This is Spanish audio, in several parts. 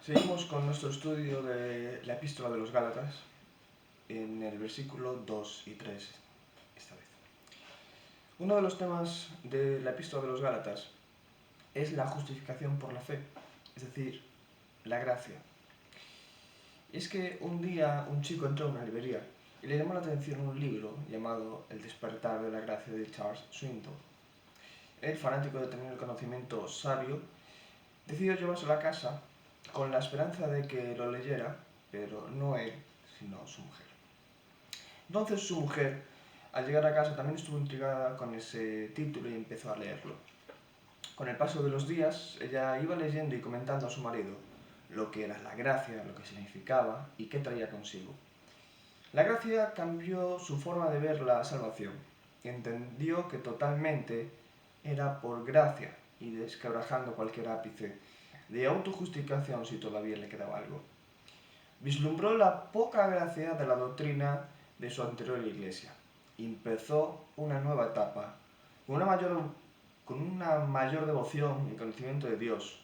Seguimos con nuestro estudio de la Epístola de los Gálatas en el versículo 2 y 3 esta vez. Uno de los temas de la Epístola de los Gálatas es la justificación por la fe, es decir, la gracia. Y es que un día un chico entró a una librería y le llamó la atención un libro llamado El despertar de la gracia de Charles Swindoll. Él, fanático de tener el conocimiento sabio, decidió llevárselo a casa con la esperanza de que lo leyera, pero no él, sino su mujer. Entonces su mujer, al llegar a casa, también estuvo intrigada con ese título y empezó a leerlo. Con el paso de los días, ella iba leyendo y comentando a su marido lo que era la gracia, lo que significaba y qué traía consigo. La gracia cambió su forma de ver la salvación. Entendió que totalmente era por gracia y desquebrajando cualquier ápice de autojustificación si todavía le quedaba algo. Vislumbró la poca gracia de la doctrina de su anterior iglesia. Empezó una nueva etapa con una mayor devoción y conocimiento de Dios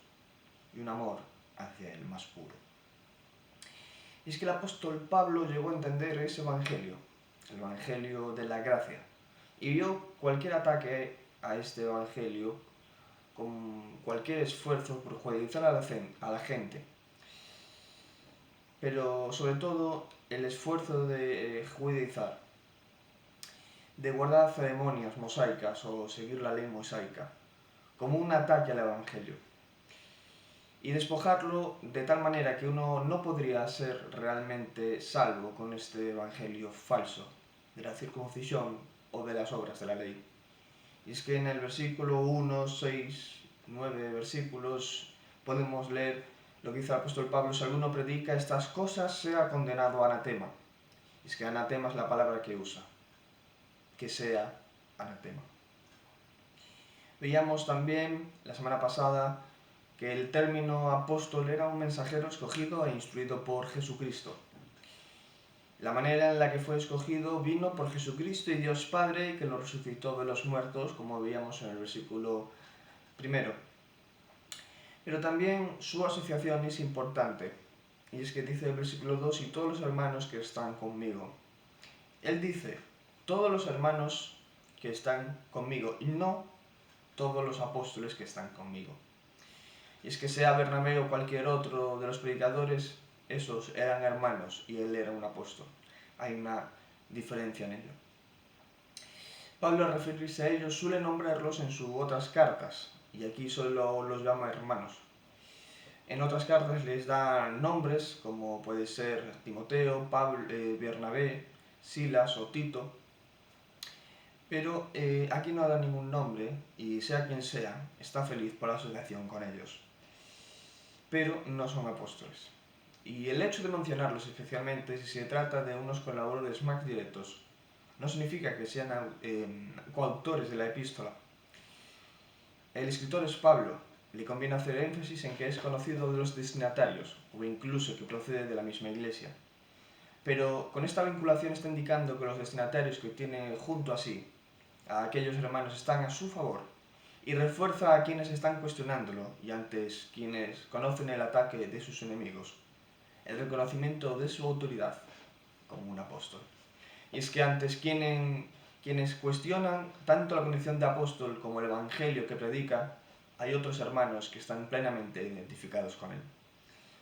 y un amor hacia el más puro. Y es que el apóstol Pablo llegó a entender ese evangelio, el evangelio de la gracia, y vio cualquier ataque a este evangelio con cualquier esfuerzo por judiciar a la gente, pero sobre todo el esfuerzo de judaizar, de guardar ceremonias mosaicas o seguir la ley mosaica, como un ataque al evangelio, y despojarlo de tal manera que uno no podría ser realmente salvo con este evangelio falso de la circuncisión o de las obras de la ley. Y es que en el versículo 1, 6, 9 versículos podemos leer lo que dice el apóstol Pablo: si alguno predica estas cosas, sea condenado a anatema. Y es que anatema es la palabra que usa, que sea anatema. Veíamos también la semana pasada que el término apóstol era un mensajero escogido e instruido por Jesucristo. La manera en la que fue escogido vino por Jesucristo y Dios Padre, que lo resucitó de los muertos, como veíamos en el versículo 1. Pero también su asociación es importante, y es que dice el versículo 2: y todos los hermanos que están conmigo. Él dice, todos los hermanos que están conmigo, y no todos los apóstoles que están conmigo. Y es que sea Bernabé o cualquier otro de los predicadores, esos eran hermanos y él era un apóstol. Hay una diferencia en ello. Pablo, al referirse a ellos, suele nombrarlos en sus otras cartas, y aquí solo los llama hermanos. En otras cartas les da nombres, como puede ser Timoteo, Pablo, Bernabé, Silas o Tito, pero aquí no da ningún nombre, y sea quien sea, está feliz por la asociación con ellos. Pero no son apóstoles. Y el hecho de mencionarlos especialmente, si se trata de unos colaboradores más directos, no significa que sean coautores de la epístola. El escritor es Pablo. Le conviene hacer énfasis en que es conocido de los destinatarios, o incluso que procede de la misma iglesia. Pero con esta vinculación está indicando que los destinatarios que tiene junto a sí a aquellos hermanos están a su favor, y refuerza a quienes están cuestionándolo y antes quienes conocen el ataque de sus enemigos, el reconocimiento de su autoridad como un apóstol. Y es que antes quienes cuestionan tanto la condición de apóstol como el evangelio que predica, hay otros hermanos que están plenamente identificados con él,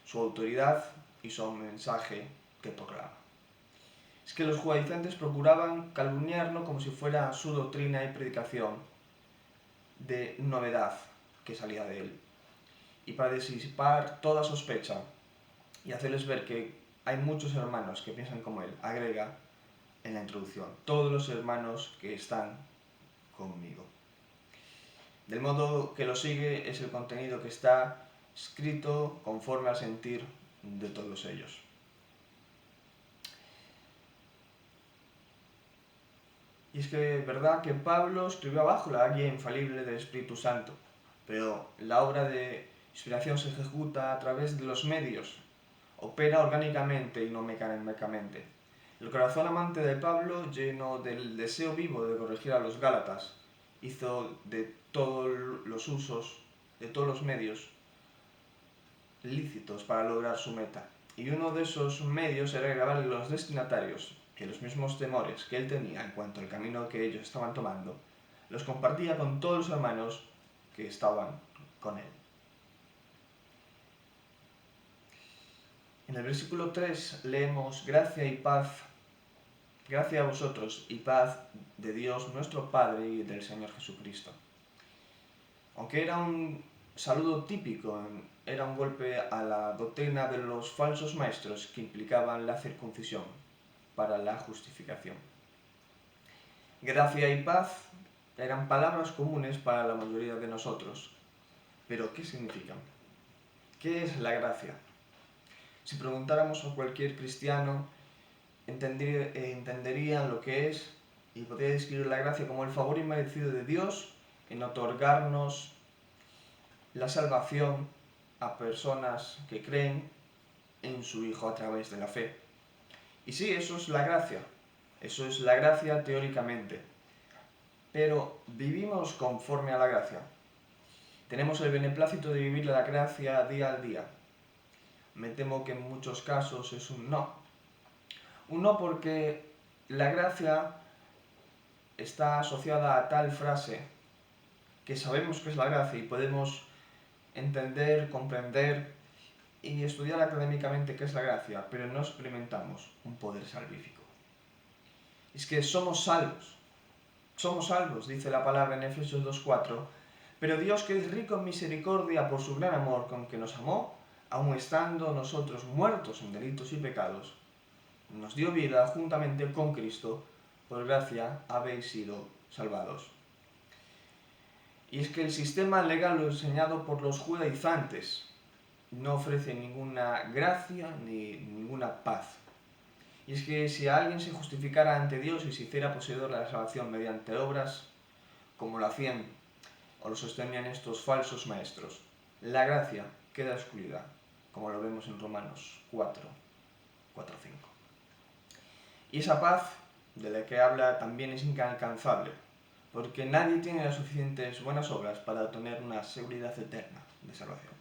su autoridad y su mensaje que proclama. Es que los judaizantes procuraban calumniarlo como si fuera su doctrina y predicación de novedad que salía de él, y para disipar toda sospecha y hacerles ver que hay muchos hermanos que piensan como él, agrega en la introducción: todos los hermanos que están conmigo. Del modo que lo sigue es el contenido que está escrito conforme al sentir de todos ellos. Y es que es verdad que Pablo escribió bajo la guía infalible del Espíritu Santo, pero la obra de inspiración se ejecuta a través de los medios, opera orgánicamente y no mecánicamente. El corazón amante de Pablo, lleno del deseo vivo de corregir a los Gálatas, hizo de todos los usos, de todos los medios, lícitos para lograr su meta. Y uno de esos medios era grabar a los destinatarios que los mismos temores que él tenía en cuanto al camino que ellos estaban tomando, los compartía con todos los hermanos que estaban con él. En el versículo 3 leemos: gracia y paz, gracia a vosotros y paz de Dios nuestro Padre y del Señor Jesucristo. Aunque era un saludo típico, era un golpe a la doctrina de los falsos maestros que implicaban la circuncisión para la justificación. Gracia y paz eran palabras comunes para la mayoría de nosotros. Pero, ¿qué significan? ¿Qué es la gracia? Si preguntáramos a cualquier cristiano, entenderían lo que es y podría describir la gracia como el favor inmerecido de Dios en otorgarnos la salvación a personas que creen en su Hijo a través de la fe. Y sí, eso es la gracia. Eso es la gracia teóricamente. Pero ¿vivimos conforme a la gracia? Tenemos el beneplácito de vivir la gracia día a día. Me temo que en muchos casos es un no. Un no porque la gracia está asociada a tal frase que sabemos que es la gracia y podemos entender, comprender y estudiar académicamente qué es la gracia, pero no experimentamos un poder salvífico. Es que somos salvos, dice la palabra en Efesios 2:4, pero Dios, que es rico en misericordia por su gran amor con que nos amó, aun estando nosotros muertos en delitos y pecados, nos dio vida juntamente con Cristo, por gracia habéis sido salvados. Y es que el sistema legal enseñado por los judaizantes no ofrece ninguna gracia ni ninguna paz. Y es que si alguien se justificara ante Dios y se hiciera poseedor de la salvación mediante obras, como lo hacían o lo sostenían estos falsos maestros, la gracia queda excluida, como lo vemos en Romanos 4:5. Y esa paz de la que habla también es inalcanzable, porque nadie tiene las suficientes buenas obras para tener una seguridad eterna de salvación.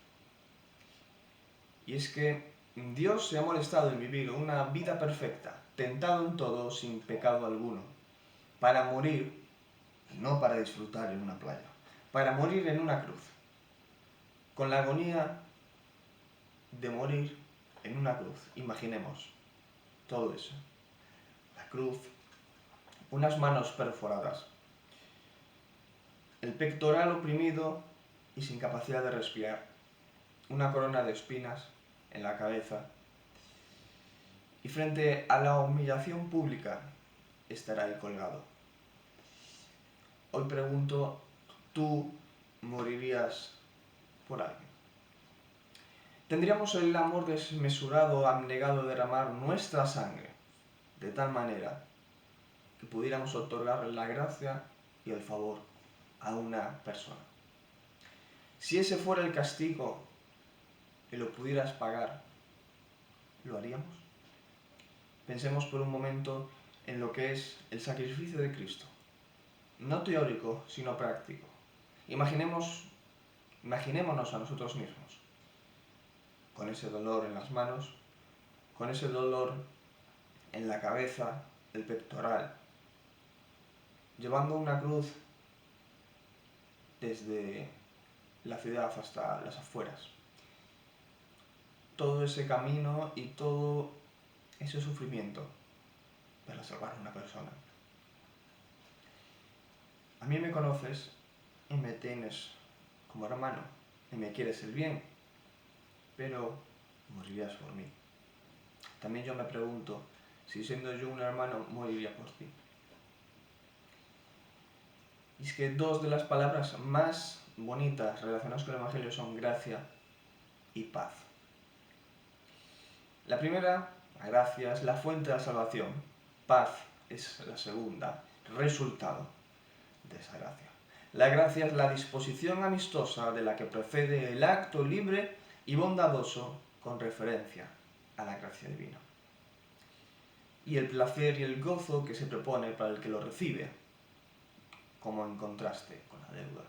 Y es que Dios se ha molestado en vivir una vida perfecta, tentado en todo, sin pecado alguno, para morir, no para disfrutar en una playa, para morir en una cruz, con la agonía de morir en una cruz. Imaginemos todo eso. La cruz, unas manos perforadas, el pectoral oprimido y sin capacidad de respirar, una corona de espinas en la cabeza, y frente a la humillación pública estará ahí colgado. Hoy pregunto, ¿tú morirías por alguien? ¿Tendríamos el amor desmesurado, abnegado de derramar nuestra sangre de tal manera que pudiéramos otorgar la gracia y el favor a una persona? Si ese fuera el castigo y lo pudieras pagar, ¿lo haríamos? Pensemos por un momento en lo que es el sacrificio de Cristo. No teórico, sino práctico. Imaginémonos a nosotros mismos, con ese dolor en las manos, con ese dolor en la cabeza, el pectoral, llevando una cruz desde la ciudad hasta las afueras. Todo ese camino y todo ese sufrimiento para salvar a una persona. A mí me conoces y me tienes como hermano y me quieres el bien, pero morirías por mí. También yo me pregunto, si siendo yo un hermano, moriría por ti. Y es que dos de las palabras más bonitas relacionadas con el Evangelio son gracia y paz. La primera, la gracia, es la fuente de la salvación. Paz es la segunda, resultado de esa gracia. La gracia es la disposición amistosa de la que procede el acto libre y bondadoso con referencia a la gracia divina. Y el placer y el gozo que se propone para el que lo recibe, como en contraste con la deuda.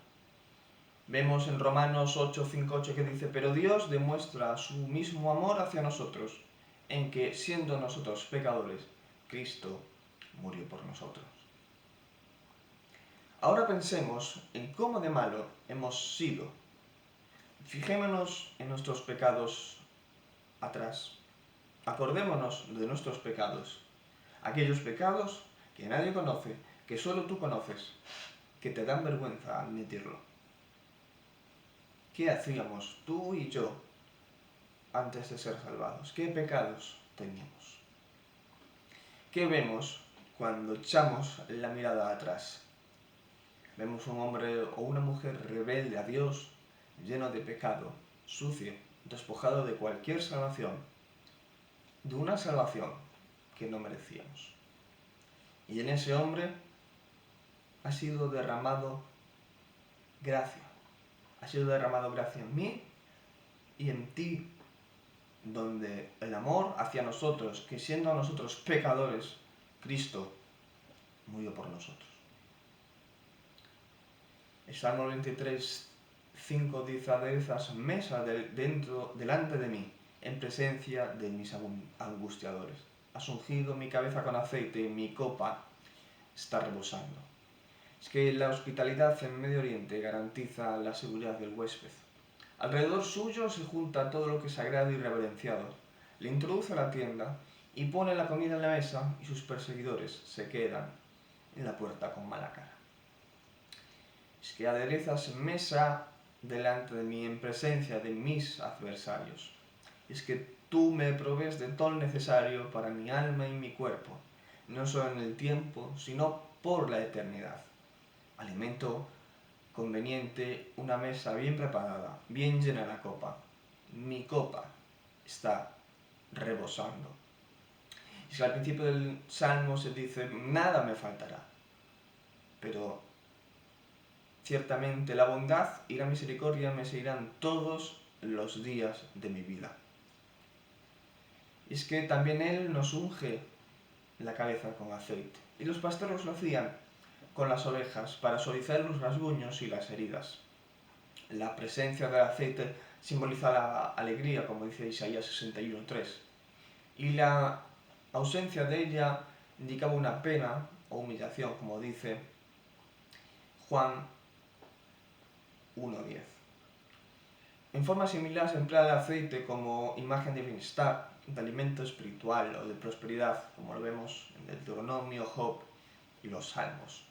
Vemos en Romanos 8:5-8 que dice: pero Dios demuestra su mismo amor hacia nosotros, en que, siendo nosotros pecadores, Cristo murió por nosotros. Ahora pensemos en cómo de malo hemos sido. Fijémonos en nuestros pecados atrás. Acordémonos de nuestros pecados. Aquellos pecados que nadie conoce, que solo tú conoces, que te dan vergüenza admitirlo. ¿Qué hacíamos tú y yo antes de ser salvados? ¿Qué pecados teníamos? ¿Qué vemos cuando echamos la mirada atrás? Vemos un hombre o una mujer rebelde a Dios, lleno de pecado, sucio, despojado de cualquier salvación, de una salvación que no merecíamos. Y en ese hombre ha sido derramado gracia. Ha sido derramado gracia en mí y en ti, donde el amor hacia nosotros, que siendo nosotros pecadores, Cristo murió por nosotros. El Salmo 23:5 dice: aderezas mesa delante de mí, en presencia de mis angustiadores. Has ungido mi cabeza con aceite y mi copa está rebosando. Es que la hospitalidad en Medio Oriente garantiza la seguridad del huésped. Alrededor suyo se junta todo lo que es sagrado y reverenciado. Le introduce a la tienda y pone la comida en la mesa, y sus perseguidores se quedan en la puerta con mala cara. Es que aderezas mesa delante de mí en presencia de mis adversarios. Es que tú me provees de todo lo necesario para mi alma y mi cuerpo, no solo en el tiempo, sino por la eternidad. Alimento conveniente, una mesa bien preparada, bien llena la copa. Mi copa está rebosando. Y si al principio del Salmo se dice: nada me faltará, pero ciertamente la bondad y la misericordia me seguirán todos los días de mi vida. Y es que también Él nos unge la cabeza con aceite. Y los pastores lo hacían con las ovejas para suavizar los rasguños y las heridas. La presencia del aceite simboliza la alegría, como dice Isaías 61:3. Y la ausencia de ella indicaba una pena o humillación, como dice Juan 1:10. En forma similar se emplea el aceite como imagen de bienestar, de alimento espiritual o de prosperidad, como lo vemos en Deuteronomio, Job y los Salmos.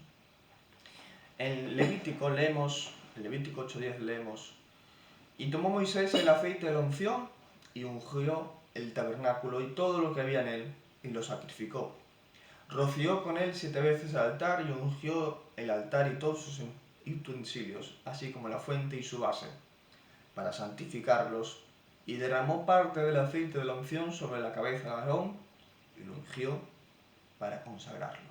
En Levítico 8:10 leemos: y tomó Moisés el aceite de la unción y ungió el tabernáculo y todo lo que había en él, y lo sacrificó. Roció con él 7 veces el altar y ungió el altar y todos sus utensilios, así como la fuente y su base, para santificarlos, y derramó parte del aceite de la unción sobre la cabeza de Aarón y lo ungió para consagrarlo.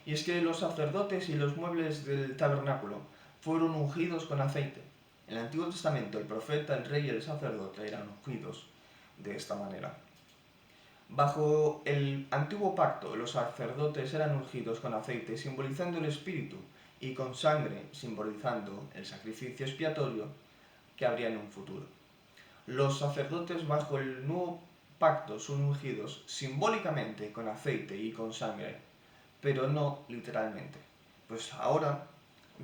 Y es que los sacerdotes y los muebles del tabernáculo fueron ungidos con aceite. En el Antiguo Testamento el profeta, el rey y el sacerdote eran ungidos de esta manera. Bajo el antiguo pacto, los sacerdotes eran ungidos con aceite, simbolizando el espíritu, y con sangre, simbolizando el sacrificio expiatorio que habría en un futuro. Los sacerdotes bajo el nuevo pacto son ungidos simbólicamente con aceite y con sangre, pero no literalmente, pues ahora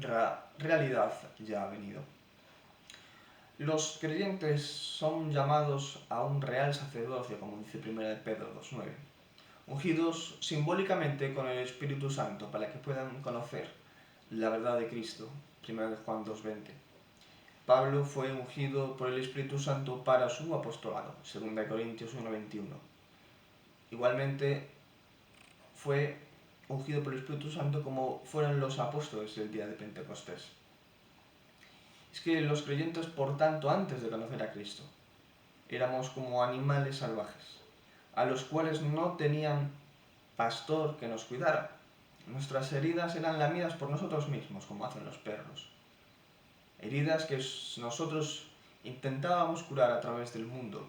la realidad ya ha venido. Los creyentes son llamados a un real sacerdocio, como dice 1 Pedro 2:9, ungidos simbólicamente con el Espíritu Santo para que puedan conocer la verdad de Cristo, 1 Juan 2:20. Pablo fue ungido por el Espíritu Santo para su apostolado, 2 Corintios 1:21. Igualmente fue ungido por el Espíritu Santo como fueron los apóstoles el día de Pentecostés. Es que los creyentes, por tanto, antes de conocer a Cristo, éramos como animales salvajes, a los cuales no tenían pastor que nos cuidara. Nuestras heridas eran lamidas por nosotros mismos, como hacen los perros. Heridas que nosotros intentábamos curar a través del mundo.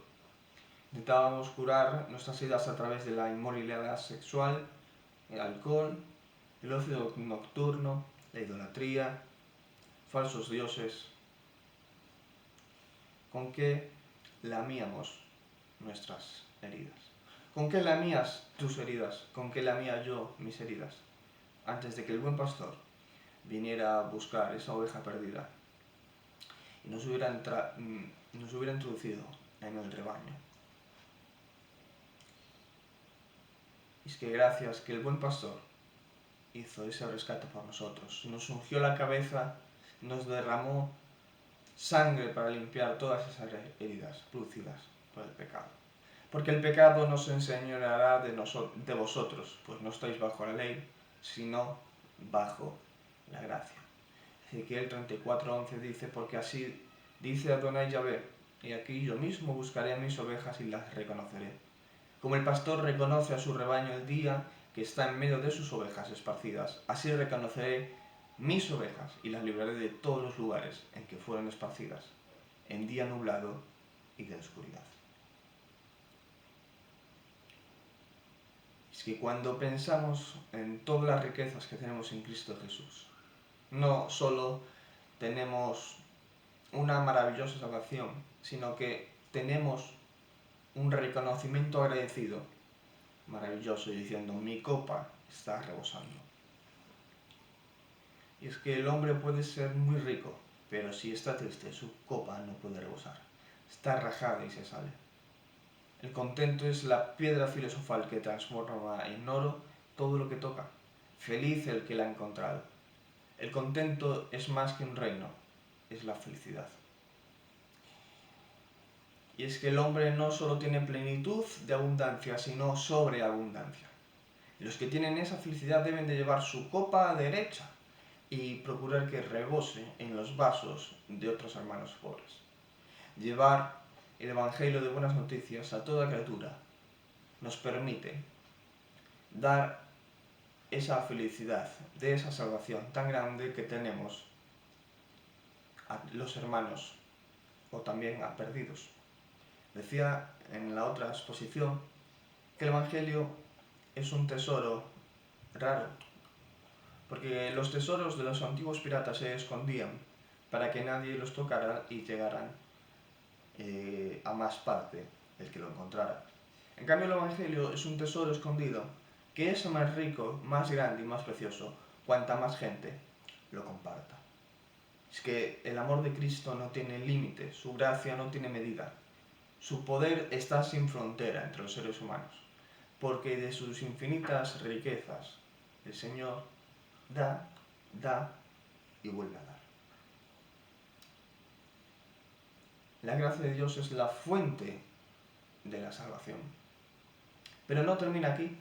Intentábamos curar nuestras heridas a través de la inmoralidad sexual, el alcohol, el ocio nocturno, la idolatría, falsos dioses, ¿con qué lamíamos nuestras heridas? ¿Con qué lamías tus heridas? ¿Con qué lamía yo mis heridas? Antes de que el buen pastor viniera a buscar esa oveja perdida y nos hubiera introducido en el rebaño. Y es que gracias que el buen pastor hizo ese rescate por nosotros, nos ungió la cabeza, nos derramó sangre para limpiar todas esas heridas producidas por el pecado. Porque el pecado no se enseñoreará de vosotros, pues no estáis bajo la ley, sino bajo la gracia. Ezequiel 34:11 dice: porque así dice Adonai Yahvé, y aquí yo mismo buscaré a mis ovejas y las reconoceré. Como el pastor reconoce a su rebaño el día que está en medio de sus ovejas esparcidas, así reconoceré mis ovejas y las libraré de todos los lugares en que fueron esparcidas, en día nublado y de oscuridad. Es que cuando pensamos en todas las riquezas que tenemos en Cristo Jesús, no solo tenemos una maravillosa salvación, sino que tenemos un reconocimiento agradecido maravilloso, diciendo: mi copa está rebosando. Y es que el hombre puede ser muy rico, pero si está triste, su copa no puede rebosar. Está rajada y se sale. El contento es la piedra filosofal que transforma en oro todo lo que toca. Feliz el que la ha encontrado. El contento es más que un reino, es la felicidad. Y es que el hombre no solo tiene plenitud de abundancia, sino sobreabundancia. Y los que tienen esa felicidad deben de llevar su copa derecha y procurar que rebose en los vasos de otros hermanos pobres. Llevar el Evangelio de buenas noticias a toda criatura nos permite dar esa felicidad de esa salvación tan grande que tenemos a los hermanos o también a perdidos. Decía en la otra exposición que el Evangelio es un tesoro raro, porque los tesoros de los antiguos piratas se escondían para que nadie los tocara y llegaran a más parte el que lo encontrara. En cambio, el Evangelio es un tesoro escondido que es más rico, más grande y más precioso cuanta más gente lo comparta. Es que el amor de Cristo no tiene límite, su gracia no tiene medida, su poder está sin frontera entre los seres humanos, porque de sus infinitas riquezas el Señor da y vuelve a dar. La gracia de Dios es la fuente de la salvación. Pero no termina aquí,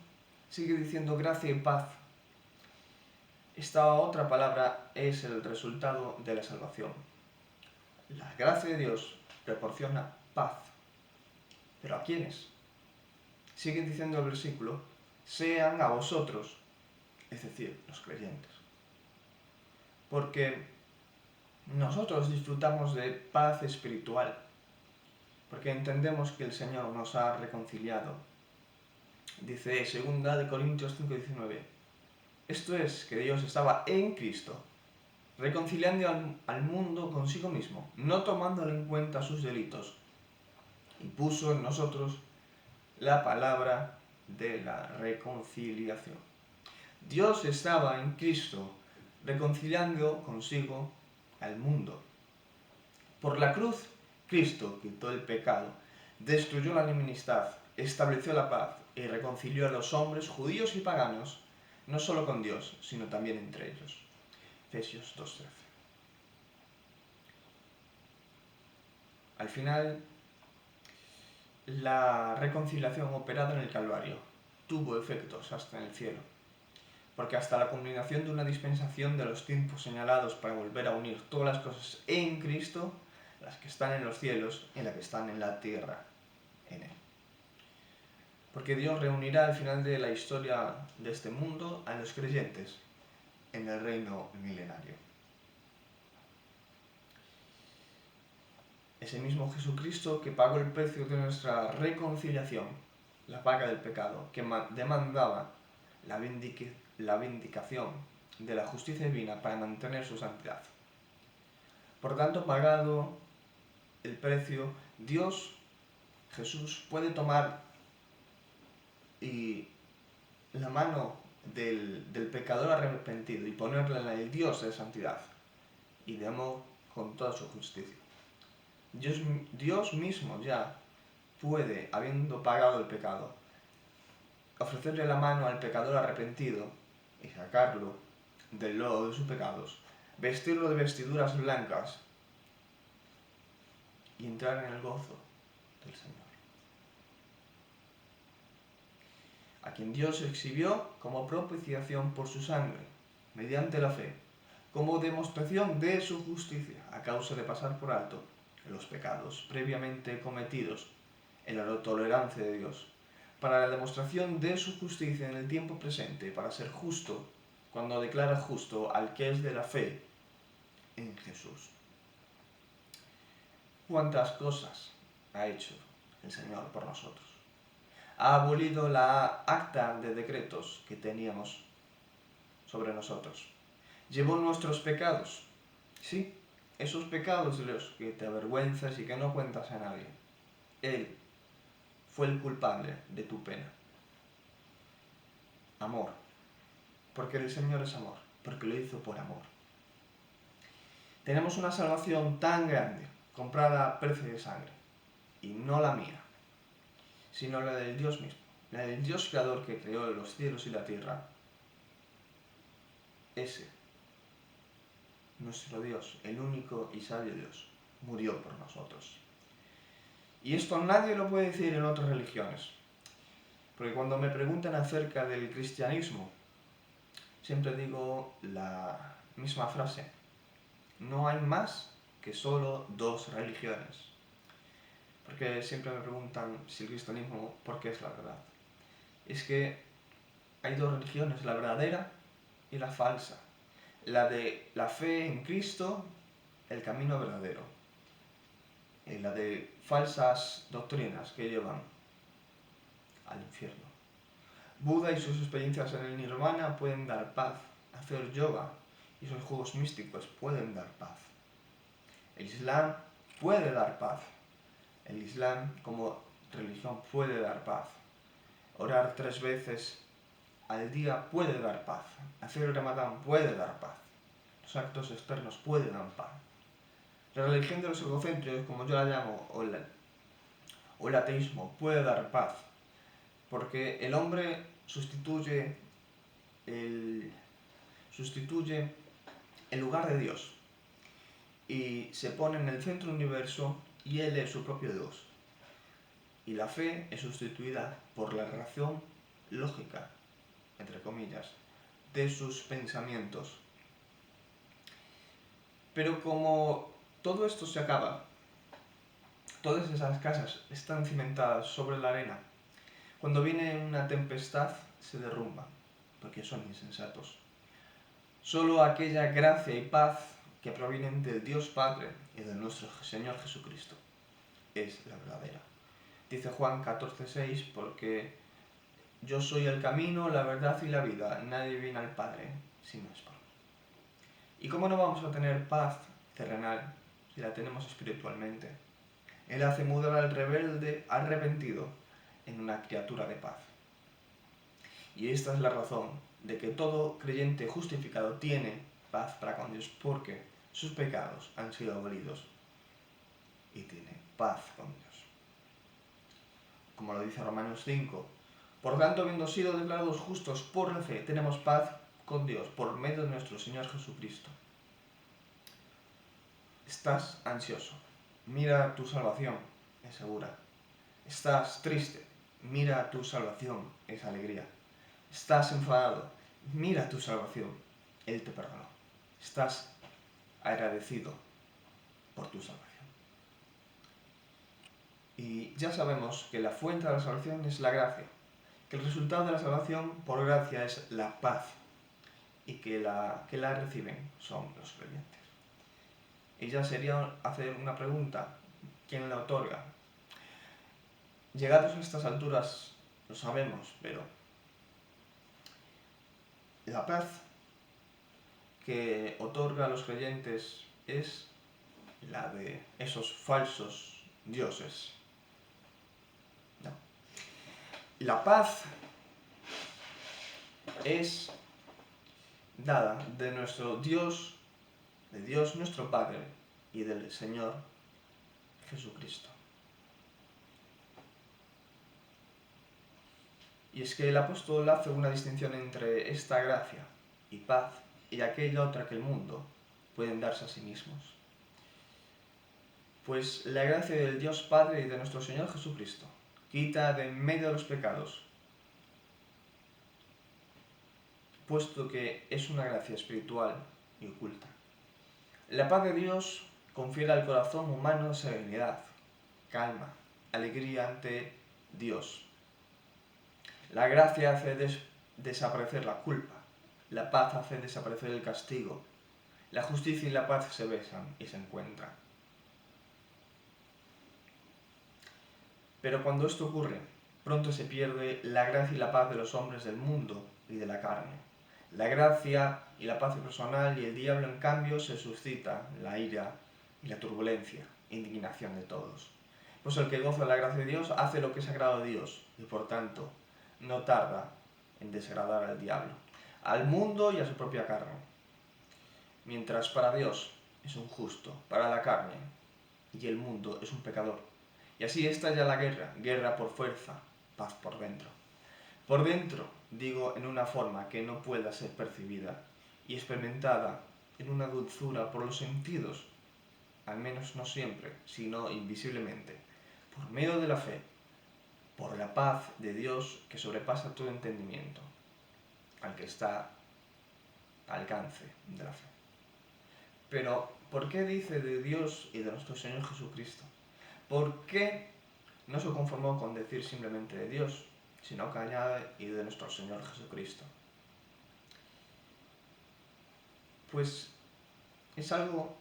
sigue diciendo gracia y paz. Esta otra palabra es el resultado de la salvación. La gracia de Dios proporciona paz. ¿Pero a quiénes? Sigue diciendo el versículo: sean a vosotros, es decir, los creyentes. Porque nosotros disfrutamos de paz espiritual, porque entendemos que el Señor nos ha reconciliado. Dice 2 Corintios 5:19, esto es, que Dios estaba en Cristo, reconciliando al mundo consigo mismo, no tomándole en cuenta sus delitos, y puso en nosotros la palabra de la reconciliación. Dios estaba en Cristo, reconciliando consigo al mundo. Por la cruz, Cristo quitó el pecado, destruyó la enemistad, estableció la paz y reconcilió a los hombres, judíos y paganos, no solo con Dios, sino también entre ellos. Efesios 2:13. Al final, la reconciliación operada en el Calvario tuvo efectos hasta en el cielo, porque hasta la culminación de una dispensación de los tiempos señalados para volver a unir todas las cosas en Cristo, las que están en los cielos y las que están en la tierra, en Él. Porque Dios reunirá al final de la historia de este mundo a los creyentes en el reino milenario. Ese mismo Jesucristo que pagó el precio de nuestra reconciliación, la paga del pecado, que demandaba la vindicación de la justicia divina para mantener su santidad. Por tanto, pagado el precio, Dios, Jesús, puede tomar la mano del pecador arrepentido y ponerla en el Dios de santidad y de amor con toda su justicia. Dios mismo ya puede, habiendo pagado el pecado, ofrecerle la mano al pecador arrepentido y sacarlo del lodo de sus pecados, vestirlo de vestiduras blancas y entrar en el gozo del Señor, a quien Dios exhibió como propiciación por su sangre, mediante la fe, como demostración de su justicia, a causa de pasar por alto los pecados previamente cometidos en la tolerancia de Dios, para la demostración de su justicia en el tiempo presente, para ser justo cuando declara justo al que es de la fe en Jesús. ¿Cuántas cosas ha hecho el Señor por nosotros? Ha abolido la acta de decretos que teníamos sobre nosotros. Llevó nuestros pecados, sí, esos pecados de los que te avergüenzas y que no cuentas a nadie. Él fue el culpable de tu pena. Amor, porque el Señor es amor, porque lo hizo por amor. Tenemos una salvación tan grande, comprada a precio de sangre, y no la mía, sino la del Dios mismo, la del Dios creador que creó los cielos y la tierra. Ese, nuestro Dios, el único y sabio Dios, murió por nosotros. Y esto nadie lo puede decir en otras religiones, porque cuando me preguntan acerca del cristianismo, siempre digo la misma frase: no hay más que solo dos religiones. Porque siempre me preguntan si el cristianismo, ¿por qué es la verdad? Es que hay dos religiones, la verdadera y la falsa. La de la fe en Cristo, el camino verdadero. Y la de falsas doctrinas que llevan al infierno. Buda y sus experiencias en el nirvana pueden dar paz. Hacer yoga y sus juegos místicos pueden dar paz. El Islam puede dar paz. El Islam como religión puede dar paz. Orar 3 veces al día puede dar paz. Hacer el Ramadán puede dar paz. Los actos externos pueden dar paz. La religión de los egocéntricos, como yo la llamo, o el ateísmo, puede dar paz. Porque el hombre sustituye el lugar de Dios y se pone en el centro del universo y él es su propio Dios. Y la fe es sustituida por la razón lógica, entre comillas, de sus pensamientos. Pero como todo esto se acaba, todas esas casas están cimentadas sobre la arena, cuando viene una tempestad se derrumban, porque son insensatos. Solo aquella gracia y paz que provienen del Dios Padre y de nuestro Señor Jesucristo es la verdadera. Dice Juan 14:6, porque yo soy el camino, la verdad y la vida, nadie viene al Padre si no es por mí. ¿Y cómo no vamos a tener paz terrenal si la tenemos espiritualmente? Él hace mudar al rebelde arrepentido en una criatura de paz. Y esta es la razón de que todo creyente justificado tiene paz para con Dios, porque sus pecados han sido abolidos y tiene paz con Dios. Como lo dice Romanos 5, por tanto, habiendo sido declarados justos por la fe, tenemos paz con Dios por medio de nuestro Señor Jesucristo. Estás ansioso, mira tu salvación, es segura. Estás triste, mira tu salvación, es alegría. Estás enfadado, mira tu salvación, Él te perdonó. Estás agradecido por tu salvación. Y ya sabemos que la fuente de la salvación es la gracia, que el resultado de la salvación por gracia es la paz y que la reciben son los creyentes. Y ya sería hacer una pregunta: ¿quién la otorga? Llegados a estas alturas lo sabemos, pero la paz que otorga a los creyentes es la de esos falsos dioses. No. La paz es dada de nuestro Dios, de Dios nuestro Padre y del Señor Jesucristo. Y es que el apóstol hace una distinción entre esta gracia y paz y aquella otra que el mundo pueden darse a sí mismos. Pues la gracia del Dios Padre y de nuestro Señor Jesucristo quita de en medio de los pecados, puesto que es una gracia espiritual y oculta. La paz de Dios confiere al corazón humano serenidad, calma, alegría ante Dios. La gracia hace desaparecer la culpa, la paz hace desaparecer el castigo, la justicia y la paz se besan y se encuentran. Pero cuando esto ocurre, pronto se pierde la gracia y la paz de los hombres del mundo y de la carne. La gracia y la paz personal y el diablo en cambio se suscita la ira y la turbulencia, indignación de todos. Pues el que goza la gracia de Dios hace lo que es sagrado a Dios y por tanto no tarda en desagradar al diablo, al mundo y a su propia carne. Mientras para Dios es un justo, para la carne y el mundo es un pecador. Y así estalla la guerra, guerra por fuerza, paz por dentro. Por dentro, digo, en una forma que no pueda ser percibida y experimentada en una dulzura por los sentidos, al menos no siempre, sino invisiblemente, por medio de la fe, por la paz de Dios que sobrepasa todo entendimiento, al que está al alcance de la fe. Pero, ¿por qué dice de Dios y de nuestro Señor Jesucristo? ¿Por qué no se conformó con decir simplemente de Dios, sino que añade y de nuestro Señor Jesucristo? Pues es algo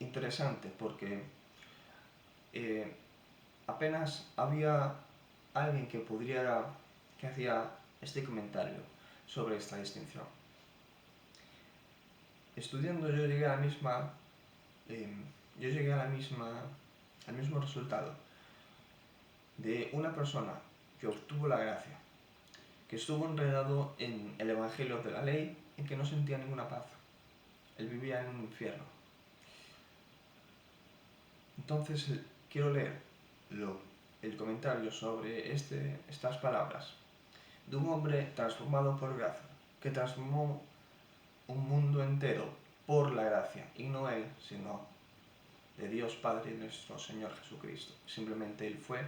interesante porque apenas había alguien que hacía este comentario sobre esta distinción. Estudiando yo llegué a al mismo resultado de una persona que obtuvo la gracia, que estuvo enredado en el evangelio de la ley, en que no sentía ninguna paz. Él vivía en un infierno. Entonces quiero leer el comentario sobre estas palabras de un hombre transformado por gracia, que transformó un mundo entero por la gracia, y no él, sino de Dios Padre y nuestro Señor Jesucristo. Simplemente él fue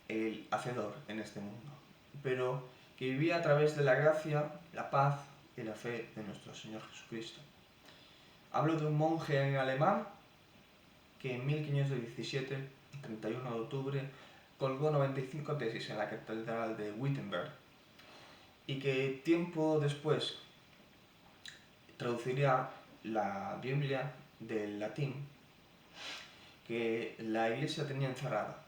el hacedor en este mundo, pero que vivía a través de la gracia, la paz y la fe de nuestro Señor Jesucristo. Hablo de un monje en alemán que en 1517, el 31 de octubre, colgó 95 tesis en la catedral de Wittenberg y que tiempo después traduciría la Biblia del latín que la Iglesia tenía encerrada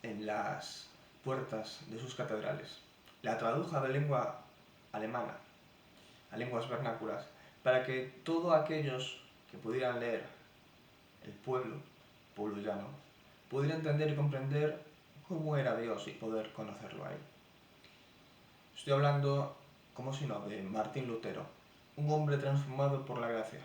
en las puertas de sus catedrales. La tradujo a la lengua alemana, a lenguas vernáculas, para que todos aquellos que pudieran leer, el pueblo llano, pudiera entender y comprender cómo era Dios y poder conocerlo a él. Estoy hablando, como si no, de Martín Lutero, un hombre transformado por la gracia,